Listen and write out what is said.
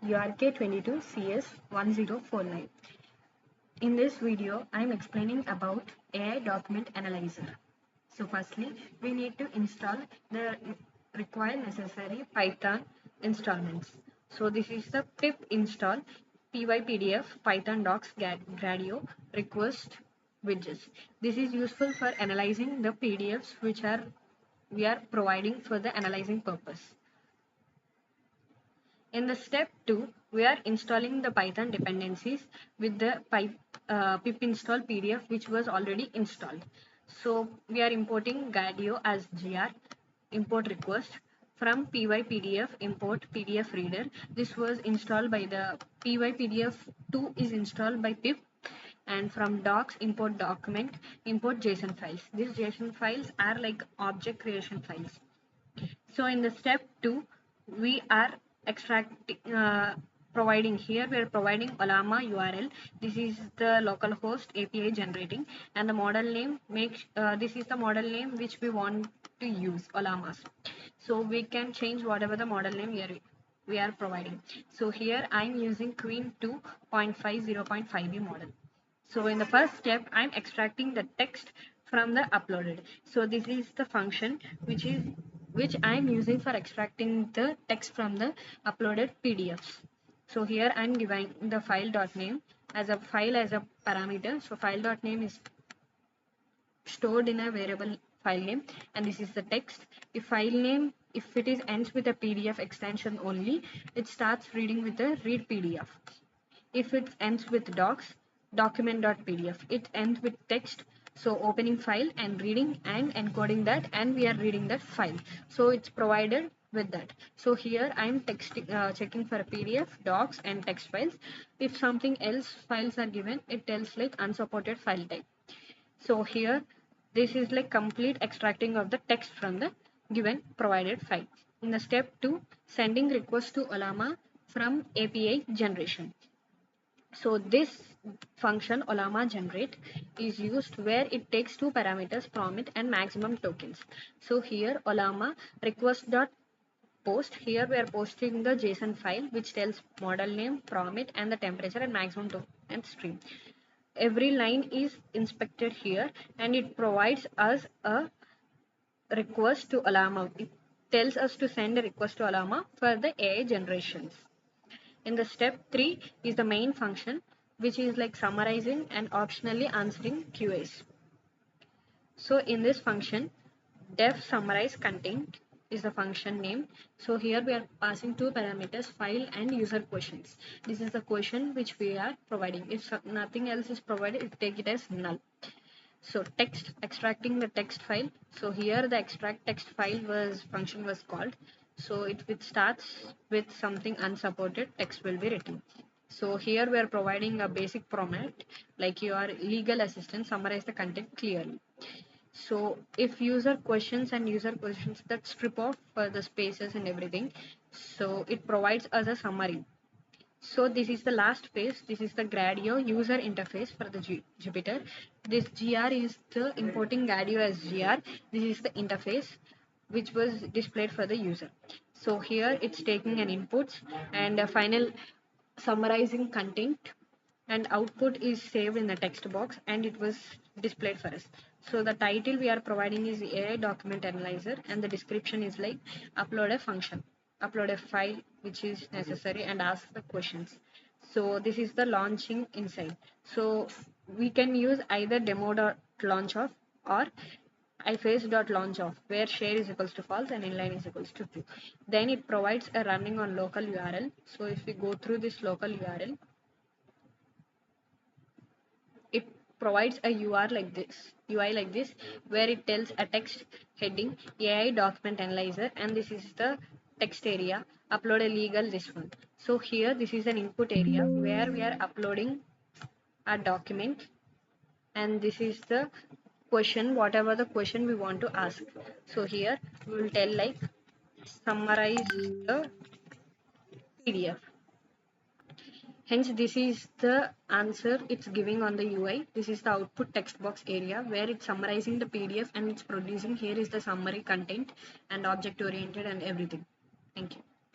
URK22 CS1049. In this video, I am explaining about AI Document Analyzer. So firstly, we need to install the required necessary Python installments. So this is the pip install pypdf python docs gradio request widgets. This is useful for analyzing the PDFs which we are providing for the analyzing purpose. In the step 2, we are installing the Python dependencies with the pip install PDF which was already installed. So we are importing Gradio as gr, import request from pypdf import PDF reader. This was installed by the pypdf2 is installed by pip, and from docs import document, import JSON files. These JSON files are like object creation files. So in the step 2, we are extracting, providing here, we are providing Ollama URL. This is the localhost API generating, and the model name this is the model name which we want to use, Ollamas. So we can change whatever the model name we are providing. So here I'm using Queen 2.50.5b model. So in the first step, I'm extracting the text from the uploaded. So this is the function which I'm using for extracting the text from the uploaded PDFs. So here I'm giving the file.name as a file as a parameter. So file.name is stored in a variable file name, and this is the text. If file name, if it is ends with a PDF extension only, it starts reading with the read PDF. If it ends with docs, document.pdf, it ends with text, so opening file and reading and encoding that, and we are reading that file. So it's provided with that. So here I'm checking for a PDF, docs and text files. If something else files are given, it tells like unsupported file type. So here this is like complete extracting of the text from the given provided file. In the step 2, sending request to Ollama from API generation. So this function Ollama generate is used where it takes two parameters, prompt and maximum tokens. So here Ollama request.post, here we are posting the JSON file which tells model name, prompt and the temperature and maximum token and stream. Every line is inspected here, and it provides us a request to Ollama. It tells us to send a request to Ollama for the AI generations. In the step 3 is the main function, which is like summarizing and optionally answering QAs. So in this function, def summarize content is the function name. So here we are passing two parameters, file and user questions. This is the question which we are providing. If nothing else is provided, take it as null. So text, extracting the text file. So here the extract text file function was called. So it starts with something unsupported, text will be written. So here we are providing a basic prompt like your legal assistant, summarize the content clearly. So if user questions that strip off the spaces and everything, so it provides us a summary. So this is the last phase. This is the Gradio user interface for the Jupyter. This GR is the importing Gradio as GR. This is the interface which was displayed for the user. So here it's taking an inputs and a final summarizing content, and output is saved in the text box and it was displayed for us. So the title we are providing is AI Document Analyzer, and the description is like upload a function, upload a file which is necessary and ask the questions. So this is the launching inside. So we can use either demo.launchoff or iface.launchoff, where share is equals to false and inline is equals to true. Then it provides a running on local URL. So if we go through this local URL, it provides a UI like this, where it tells a text heading AI document analyzer, and this is the text area, upload a legal this one. So here this is an input area where we are uploading a document, and this is the question, whatever the question we want to ask. So here we will tell like summarize the PDF. Hence, this is the answer it's giving on the UI. This is the output text box area where it's summarizing the PDF and it's producing. Here is the summary content and object oriented and everything. Thank you.